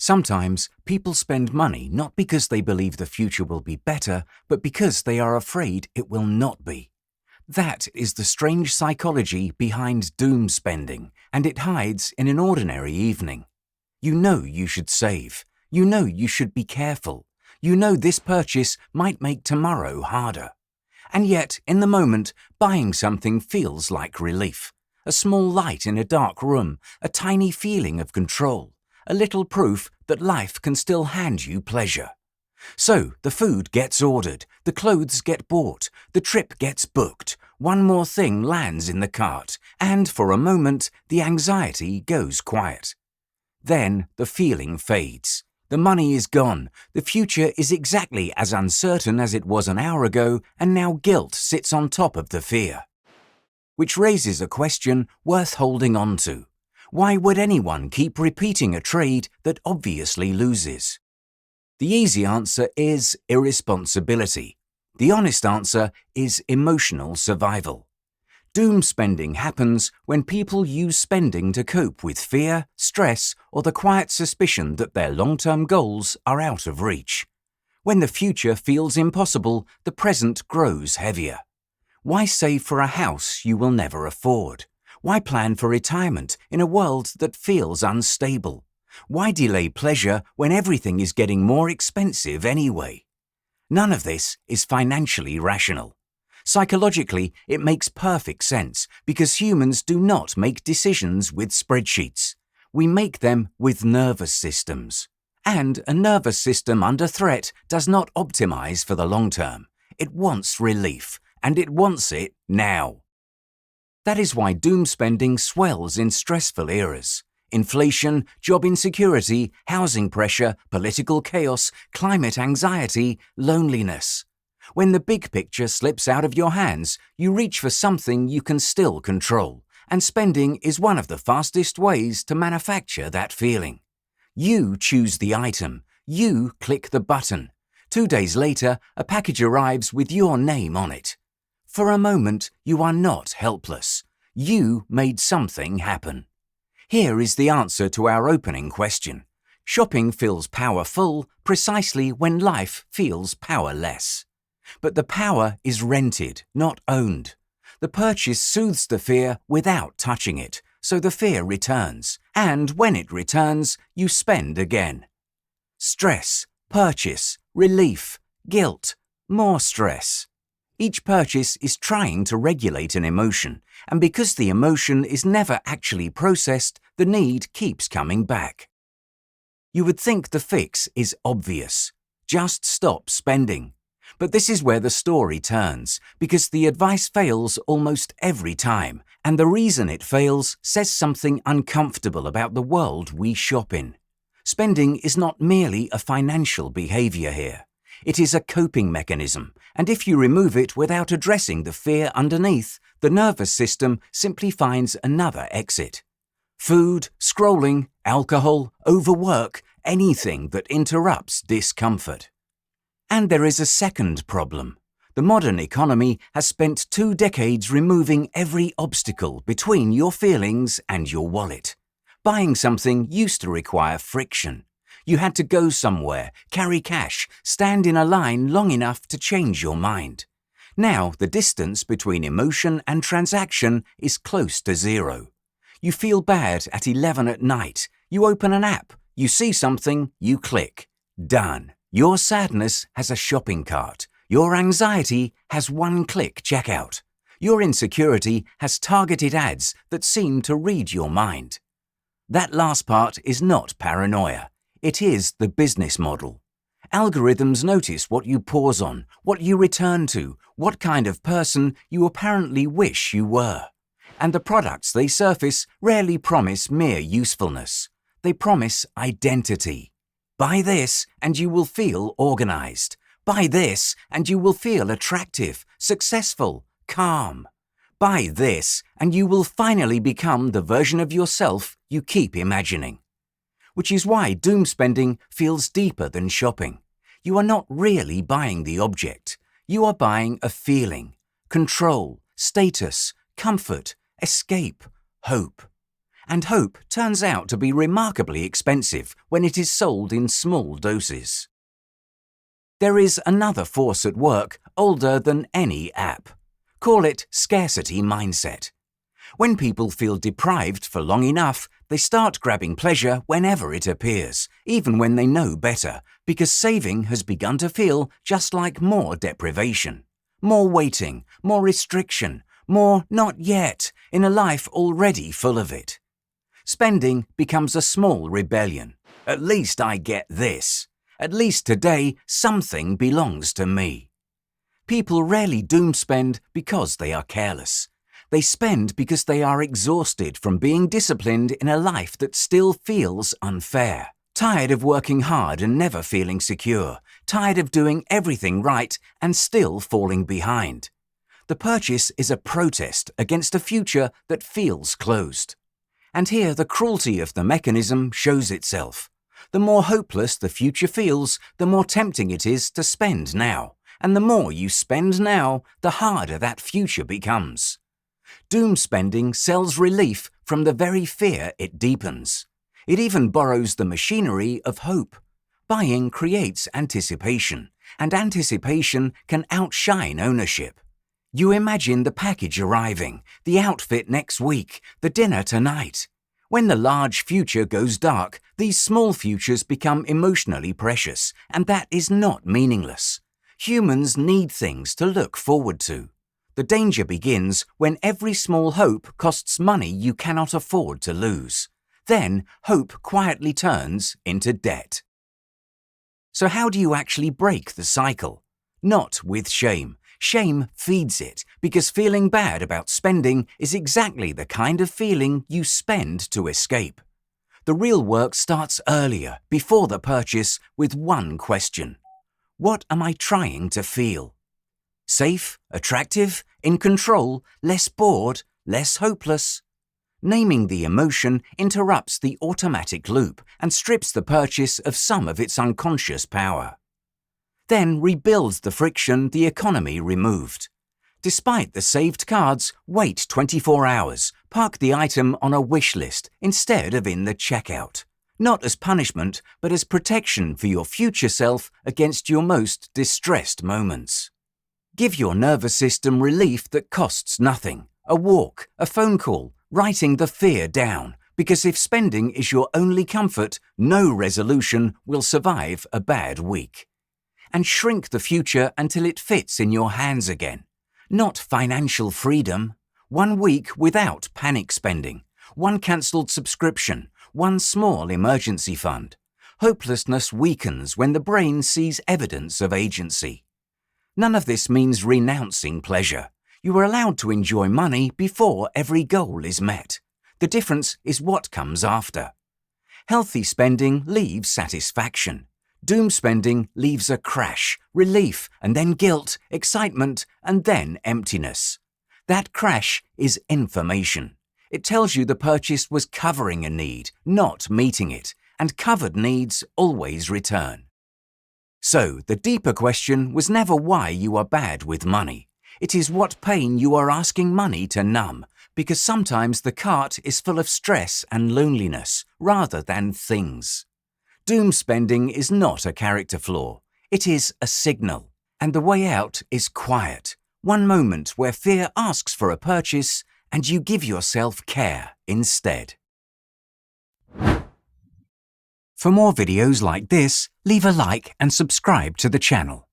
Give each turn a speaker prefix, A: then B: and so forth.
A: Sometimes people spend money not because they believe the future will be better, but because they are afraid it will not be. That is the strange psychology behind doom spending, and it hides in an ordinary evening. You know you should save. You know you should be careful. You know this purchase might make tomorrow harder. And yet, in the moment, buying something feels like relief. A small light in a dark room, a tiny feeling of control, a little proof that life can still hand you pleasure. So, the food gets ordered, the clothes get bought, the trip gets booked, one more thing lands in the cart, and for a moment, the anxiety goes quiet. Then, the feeling fades. The money is gone, the future is exactly as uncertain as it was an hour ago, and now guilt sits on top of the fear. Which raises a question worth holding on to. Why would anyone keep repeating a trade that obviously loses? The easy answer is irresponsibility. The honest answer is emotional survival. Doom spending happens when people use spending to cope with fear, stress, or the quiet suspicion that their long-term goals are out of reach. When the future feels impossible, the present grows heavier. Why save for a house you will never afford? Why plan for retirement in a world that feels unstable? Why delay pleasure when everything is getting more expensive anyway? None of this is financially rational. Psychologically, it makes perfect sense because humans do not make decisions with spreadsheets. We make them with nervous systems. And a nervous system under threat does not optimize for the long term. It wants relief, and it wants it now. That is why doom spending swells in stressful eras. Inflation, job insecurity, housing pressure, political chaos, climate anxiety, loneliness. When the big picture slips out of your hands, you reach for something you can still control, and spending is one of the fastest ways to manufacture that feeling. You choose the item. You click the button. 2 days later, a package arrives with your name on it. For a moment, you are not helpless. You made something happen. Here is the answer to our opening question. Shopping feels powerful precisely when life feels powerless. But the power is rented, not owned. The purchase soothes the fear without touching it, so the fear returns, and when it returns, you spend again. Stress, purchase, relief, guilt, more stress. Each purchase is trying to regulate an emotion, and because the emotion is never actually processed, the need keeps coming back. You would think the fix is obvious. Just stop spending. But this is where the story turns, because the advice fails almost every time, and the reason it fails says something uncomfortable about the world we shop in. Spending is not merely a financial behavior here. It is a coping mechanism, and if you remove it without addressing the fear underneath, the nervous system simply finds another exit. Food, scrolling, alcohol, overwork, anything that interrupts discomfort. And there is a second problem. The modern economy has spent 2 decades removing every obstacle between your feelings and your wallet. Buying something used to require friction. You had to go somewhere, carry cash, stand in a line long enough to change your mind. Now, the distance between emotion and transaction is close to zero. You feel bad at 11 at night. You open an app. You see something. You click. Done. Your sadness has a shopping cart. Your anxiety has one-click checkout. Your insecurity has targeted ads that seem to read your mind. That last part is not paranoia. It is the business model. Algorithms notice what you pause on, what you return to, what kind of person you apparently wish you were. And the products they surface rarely promise mere usefulness. They promise identity. Buy this and you will feel organized. Buy this and you will feel attractive, successful, calm. Buy this and you will finally become the version of yourself you keep imagining. Which is why doom spending feels deeper than shopping. You are not really buying the object. You are buying a feeling, control, status, comfort, escape, hope. And hope turns out to be remarkably expensive when it is sold in small doses. There is another force at work older than any app. Call it scarcity mindset. When people feel deprived for long enough, they start grabbing pleasure whenever it appears, even when they know better, because saving has begun to feel just like more deprivation. More waiting, more restriction, more not yet in a life already full of it. Spending becomes a small rebellion. At least I get this. At least today something belongs to me. People rarely doom spend because they are careless. They spend because they are exhausted from being disciplined in a life that still feels unfair. Tired of working hard and never feeling secure. Tired of doing everything right and still falling behind. The purchase is a protest against a future that feels closed. And here the cruelty of the mechanism shows itself. The more hopeless the future feels, the more tempting it is to spend now. And the more you spend now, the harder that future becomes. Doom spending sells relief from the very fear it deepens. It even borrows the machinery of hope. Buying creates anticipation, and anticipation can outshine ownership. You imagine the package arriving, the outfit next week, the dinner tonight. When the large future goes dark, these small futures become emotionally precious, and that is not meaningless. Humans need things to look forward to. The danger begins when every small hope costs money you cannot afford to lose. Then, hope quietly turns into debt. So how do you actually break the cycle? Not with shame. Shame feeds it, because feeling bad about spending is exactly the kind of feeling you spend to escape. The real work starts earlier, before the purchase, with one question. What am I trying to feel? Safe, attractive, in control, less bored, less hopeless? Naming the emotion interrupts the automatic loop and strips the purchase of some of its unconscious power. Then rebuilds the friction the economy removed. Despite the saved cards, wait 24 hours, park the item on a wish list instead of in the checkout. Not as punishment, but as protection for your future self against your most distressed moments. Give your nervous system relief that costs nothing. A walk, a phone call, writing the fear down. Because if spending is your only comfort, no resolution will survive a bad week. And shrink the future until it fits in your hands again. Not financial freedom. 1 week without panic spending. 1 cancelled subscription. 1 small emergency fund. Hopelessness weakens when the brain sees evidence of agency. None of this means renouncing pleasure. You are allowed to enjoy money before every goal is met. The difference is what comes after. Healthy spending leaves satisfaction. Doom spending leaves a crash, relief, and then guilt, excitement, and then emptiness. That crash is information. It tells you the purchase was covering a need, not meeting it, and covered needs always return. So, the deeper question was never why you are bad with money. It is what pain you are asking money to numb, because sometimes the cart is full of stress and loneliness rather than things. Doom spending is not a character flaw. It is a signal. And the way out is quiet. 1 moment where fear asks for a purchase and you give yourself care instead. For more videos like this, leave a like and subscribe to the channel.